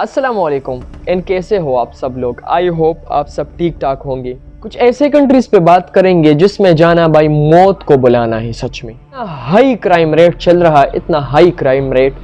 अस्सलामुअलैकुम एंड कैसे हो आप सब लोग। आई होप आप सब ठीक ठाक होंगे। कुछ ऐसे कंट्रीज पे बात करेंगे जिसमें जाना भाई मौत को बुलाना है। सच में इतना हाई क्राइम रेट चल रहा है, इतना हाई क्राइम रेट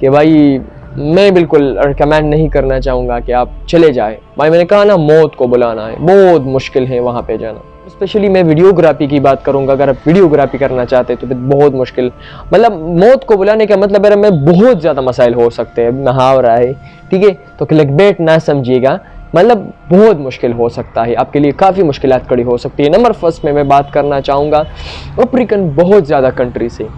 कि भाई मैं बिल्कुल रिकमेंड नहीं करना चाहूँगा कि आप चले जाए। भाई मैंने कहा ना, मौत को बुलाना है, बहुत मुश्किल है वहाँ पे जाना। स्पेशली मैं वीडियोग्राफी की बात करूंगा। अगर आप वीडियोग्राफी करना चाहते हैं तो फिर बहुत मुश्किल, मतलब मौत को बुलाने का मतलब है में बहुत ज़्यादा मसाइल हो सकते हैं। मुहावरा है, ठीक है, तो क्लिकबेट ना समझिएगा, मतलब बहुत मुश्किल हो सकता है, आपके लिए काफ़ी मुश्किलात खड़ी हो सकती है। नंबर फर्स्ट में मैं बात करना चाहूँगा अफ्रीकन बहुत ज़्यादा कंट्रीज है।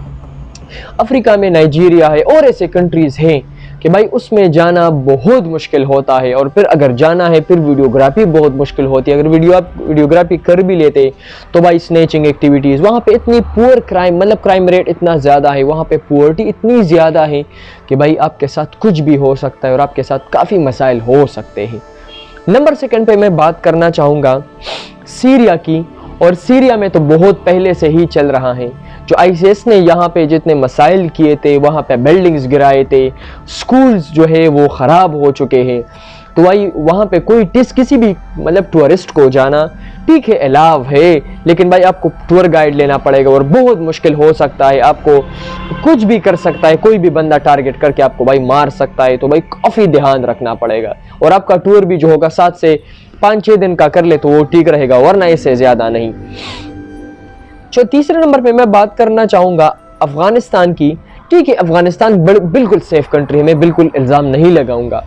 अफ्रीका में नाइजीरिया है और ऐसे कंट्रीज़ हैं कि भाई उसमें जाना बहुत मुश्किल होता है। और फिर अगर जाना है फिर वीडियोग्राफी बहुत मुश्किल होती है। अगर वीडियोग्राफी कर भी लेते तो भाई स्नैचिंग एक्टिविटीज़ वहाँ पे इतनी पुअर क्राइम, मतलब क्राइम रेट इतना ज़्यादा है, वहाँ पे पुअर्टी इतनी ज़्यादा है कि भाई आपके साथ कुछ भी हो सकता है और आपके साथ काफ़ी मसाइल हो सकते हैं। नंबर सेकंड पे मैं बात करना चाहूँगा सीरिया की। और सीरिया में तो बहुत पहले से ही चल रहा है। जो आईसीएस ने यहाँ पे जितने मसाइल किए थे, वहाँ पे बिल्डिंग्स गिराए थे, स्कूल्स जो है वो ख़राब हो चुके हैं। तो भाई वहाँ पे कोई किसी भी मतलब टूरिस्ट को जाना ठीक है, अलाव है, लेकिन भाई आपको टूर गाइड लेना पड़ेगा और बहुत मुश्किल हो सकता है। आपको कुछ भी कर सकता है, कोई भी बंदा टारगेट करके आपको भाई मार सकता है। तो भाई काफ़ी ध्यान रखना पड़ेगा। और आपका टूर भी जो होगा 7 से 5-6 दिन का कर ले तो वो ठीक रहेगा, वरना इससे ज़्यादा नहीं। जो तीसरे नंबर पे मैं बात करना चाहूँगा अफ़गानिस्तान की। ठीक है, अफ़गानिस्तान बिल्कुल सेफ़ कंट्री है, मैं बिल्कुल इल्ज़ाम नहीं लगाऊंगा,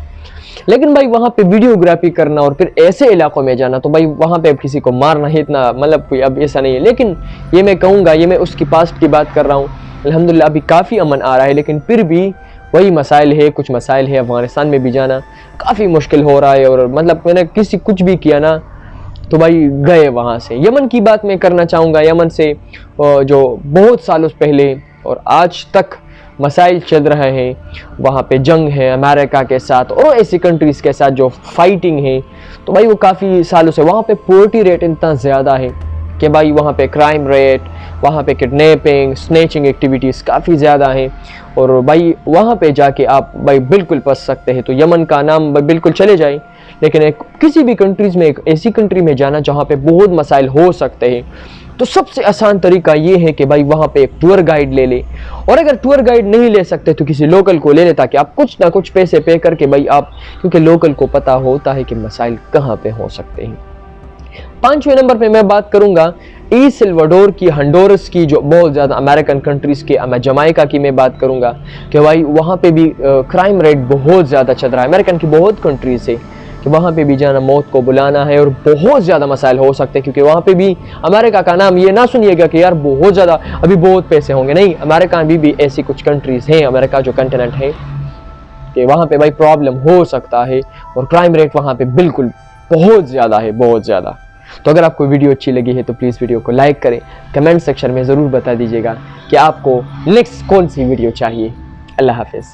लेकिन भाई वहाँ पे वीडियोग्राफी करना और फिर ऐसे इलाकों में जाना, तो भाई वहाँ पे अब किसी को मारना है इतना, मतलब कोई अब ऐसा नहीं है। लेकिन ये मैं कहूँगा, ये मैं उसकी पास्ट की बात कर रहा हूँ, अल्हम्दुलिल्लाह अभी काफ़ी अमन आ रहा है, लेकिन फिर भी वही मसाइल है, कुछ मसाइल है। अफ़गानिस्तान में भी जाना काफ़ी मुश्किल हो रहा है। और मतलब मैंने कुछ भी किया ना तो भाई गए वहाँ से। यमन की बात मैं करना चाहूँगा। यमन से जो बहुत सालों पहले और आज तक मसाइल चल रहे हैं, वहाँ पे जंग है अमेरिका के साथ और ऐसी कंट्रीज़ के साथ जो फाइटिंग है, तो भाई वो काफ़ी सालों से वहाँ पे पोवर्टी रेट इतना ज़्यादा है कि भाई वहाँ पे क्राइम रेट, वहाँ पे किडनैपिंग, स्नैचिंग एक्टिविटीज़ काफ़ी ज़्यादा हैं। और भाई वहाँ पे जाके आप भाई बिल्कुल फंस सकते हैं। तो यमन का नाम बिल्कुल चले जाए, लेकिन किसी भी कंट्रीज़ में, एक ऐसी कंट्री में जाना जहाँ पे बहुत मसाइल हो सकते हैं, तो सबसे आसान तरीका ये है कि भाई वहाँ पे एक टूर गाइड ले ले। और अगर टूर गाइड नहीं ले सकते तो किसी लोकल को ले ले, ताकि आप कुछ ना कुछ पैसे पे करके भाई आप, क्योंकि लोकल को पता होता है कि मसाइल कहाँ पे हो सकते हैं। 5वें नंबर पे मैं बात करूंगा एल सल्वाडोर की, हंडोरस की, जो बहुत ज़्यादा अमेरिकन कंट्रीज़ के, जमाइका की मैं बात करूंगा कि भाई वहाँ पे भी क्राइम रेट बहुत ज़्यादा चल रहा है। अमेरिकन की बहुत कंट्रीज़ है कि वहाँ पे भी जाना मौत को बुलाना है और बहुत ज़्यादा मसाइल हो सकते हैं। क्योंकि वहाँ पे भी अमेरिका का नाम ये ना सुनिएगा कि यार बहुत ज़्यादा अभी बहुत पैसे होंगे, नहीं, अमेरिका में भी ऐसी कुछ कंट्रीज़ हैं, अमेरिका जो कंटिनेंट है, कि वहाँ पे भाई प्रॉब्लम हो सकता है और क्राइम रेट वहाँ पे बिल्कुल बहुत ज़्यादा है, बहुत ज़्यादा। तो अगर आपको वीडियो अच्छी लगी है तो प्लीज़ वीडियो को लाइक करें, कमेंट सेक्शन में ज़रूर बता दीजिएगा कि आपको नेक्स्ट कौन सी वीडियो चाहिए। अल्लाह हाफिज़।